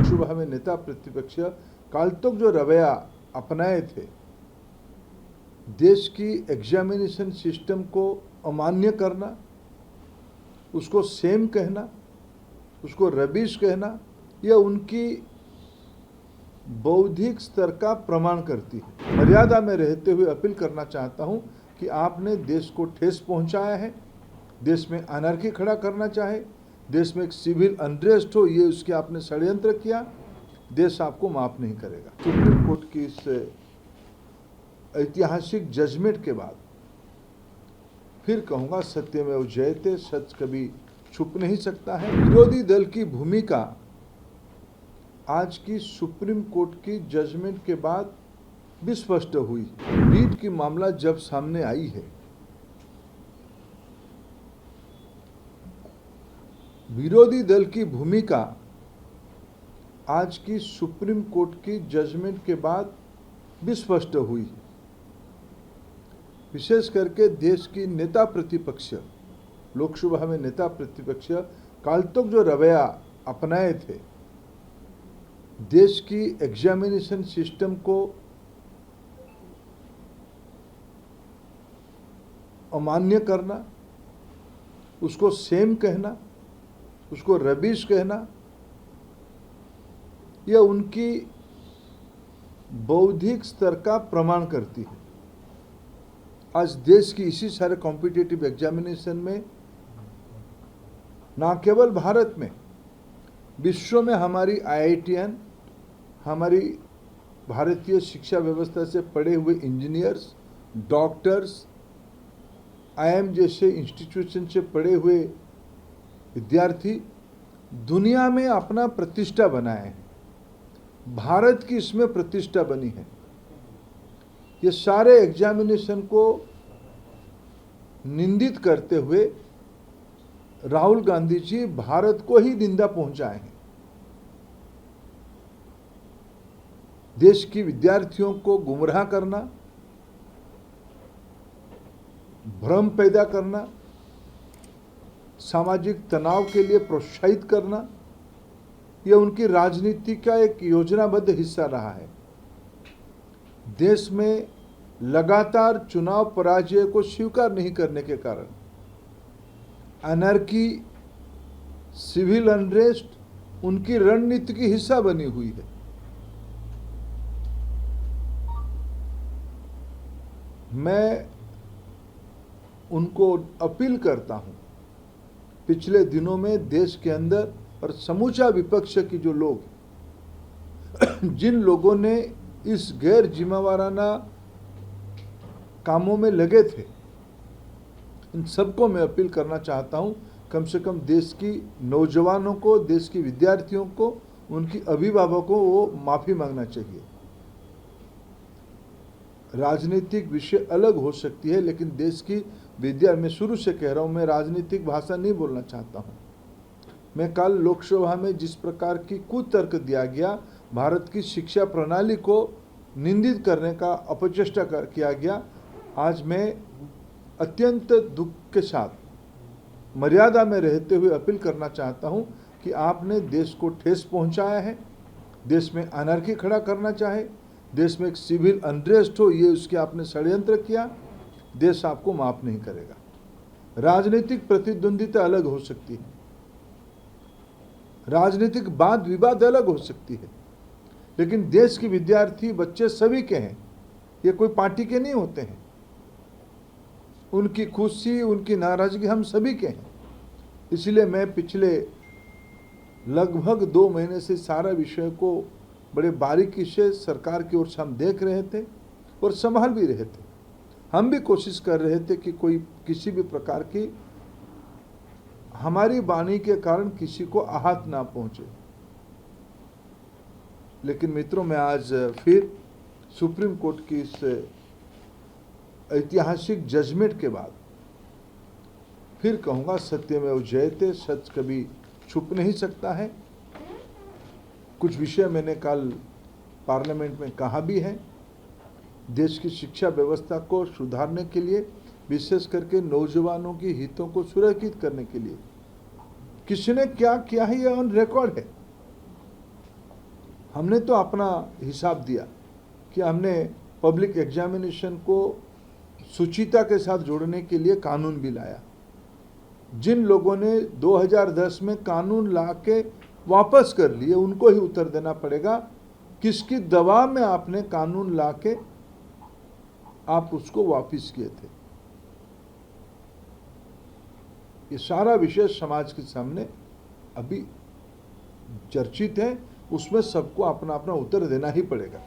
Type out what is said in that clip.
लोकसभा में नेता प्रतिपक्ष काल तक जो रवैया अपनाए थे, देश की एग्जामिनेशन सिस्टम को अमान्य करना, उसको सेम कहना, उसको रबिश कहना, यह उनकी बौद्धिक स्तर का प्रमाण करती है। मर्यादा में रहते हुए अपील करना चाहता हूं कि आपने देश को ठेस पहुंचाया है, देश में अनर्की खड़ा करना चाहे, देश में एक सिविल अनरेस्ट हो, ये उसके आपने षड्यंत्र किया, देश आपको माफ नहीं करेगा। सुप्रीम कोर्ट की इस ऐतिहासिक जजमेंट के बाद फिर कहूँगा, सत्यमेव जयते, सत्य कभी छुप नहीं सकता है। विरोधी दल की भूमिका आज की सुप्रीम कोर्ट की जजमेंट के बाद भी स्पष्ट हुई। नीट की मामला जब सामने आई है, विरोधी दल की भूमिका आज की सुप्रीम कोर्ट की जजमेंट के बाद भी स्पष्ट हुई। विशेष करके देश की नेता प्रतिपक्ष, लोकसभा में नेता प्रतिपक्ष काल तक जो रवैया अपनाए थे, देश की एग्जामिनेशन सिस्टम को अमान्य करना, उसको सेम कहना, उसको रबिश कहना, यह उनकी बौद्धिक स्तर का प्रमाण करती है। आज देश की इसी सारे कॉम्पिटिटिव एग्जामिनेशन में, ना केवल भारत में, विश्व में हमारी आईआईटीएन, हमारी भारतीय शिक्षा व्यवस्था से पढ़े हुए इंजीनियर्स, डॉक्टर्स, आईआईएम जैसे इंस्टीट्यूशन से पढ़े हुए विद्यार्थी दुनिया में अपना प्रतिष्ठा बनाए हैं। भारत की इसमें प्रतिष्ठा बनी है। ये सारे एग्जामिनेशन को निंदित करते हुए राहुल गांधी जी भारत को ही निंदा पहुंचाए हैं। देश की विद्यार्थियों को गुमराह करना, भ्रम पैदा करना, सामाजिक तनाव के लिए प्रोत्साहित करना, यह उनकी राजनीति का एक योजनाबद्ध हिस्सा रहा है। देश में लगातार चुनाव पराजय को स्वीकार नहीं करने के कारण अनर्की, सिविल अनरेस्ट उनकी रणनीति की हिस्सा बनी हुई है। मैं उनको अपील करता हूं, पिछले दिनों में देश के अंदर और समूचा विपक्ष की जो लोग, जिन लोगों ने इस गैर जिम्मेवाराना कामों में लगे थे, इन सबको मैं अपील करना चाहता हूं, कम से कम देश की नौजवानों को, देश की विद्यार्थियों को, उनकी अभिभावकों को वो माफी मांगना चाहिए। राजनीतिक विषय अलग हो सकती है, लेकिन देश की मैं शुरू से कह रहा हूं, मैं राजनीतिक भाषा नहीं बोलना चाहता हूं। मैं कल लोकसभा में जिस प्रकार की कुतर्क दिया गया, भारत की शिक्षा प्रणाली को निंदित करने का अपचेष्टा किया गया, आज मैं अत्यंत दुख के साथ मर्यादा में रहते हुए अपील करना चाहता हूं कि आपने देश को ठेस पहुंचाया है, देश में अनर्की खड़ा करना चाहे, देश में एक सिविल अनरेस्ट हो, ये उसके आपने षड्यंत्र किया, देश आपको माफ नहीं करेगा। राजनीतिक प्रतिद्वंदिता अलग हो सकती है, राजनीतिक वाद विवाद अलग हो सकती है, लेकिन देश के विद्यार्थी बच्चे सभी के हैं, ये कोई पार्टी के नहीं होते हैं। उनकी खुशी, उनकी नाराजगी हम सभी के हैं। इसलिए मैं पिछले लगभग 2 महीने से सारा विषय को बड़े बारीकी से सरकार की ओर से हम देख रहे थे और संभाल भी रहे थे। हम भी कोशिश कर रहे थे कि कोई किसी भी प्रकार की हमारी वाणी के कारण किसी को आहत ना पहुंचे। लेकिन मित्रों, मैं आज फिर सुप्रीम कोर्ट की इस ऐतिहासिक जजमेंट के बाद फिर कहूँगा, सत्यमेव जयते, सत्य कभी छुप नहीं सकता है। कुछ विषय मैंने कल पार्लियामेंट में कहा भी है। देश की शिक्षा व्यवस्था को सुधारने के लिए, विशेष करके नौजवानों की हितों को सुरक्षित करने के लिए किसी ने क्या किया है, यह ऑन रिकॉर्ड है। हमने तो अपना हिसाब दिया कि हमने पब्लिक एग्जामिनेशन को शुचिता के साथ जोड़ने के लिए कानून भी लाया। जिन लोगों ने 2010 में कानून ला के वापस कर लिए उनको ही उत्तर देना पड़ेगा किसकी दबाव में आपने कानून ला के आप उसको वापस किए थे। ये सारा विषय समाज के सामने अभी चर्चित है, उसमें सबको अपना अपना उत्तर देना ही पड़ेगा।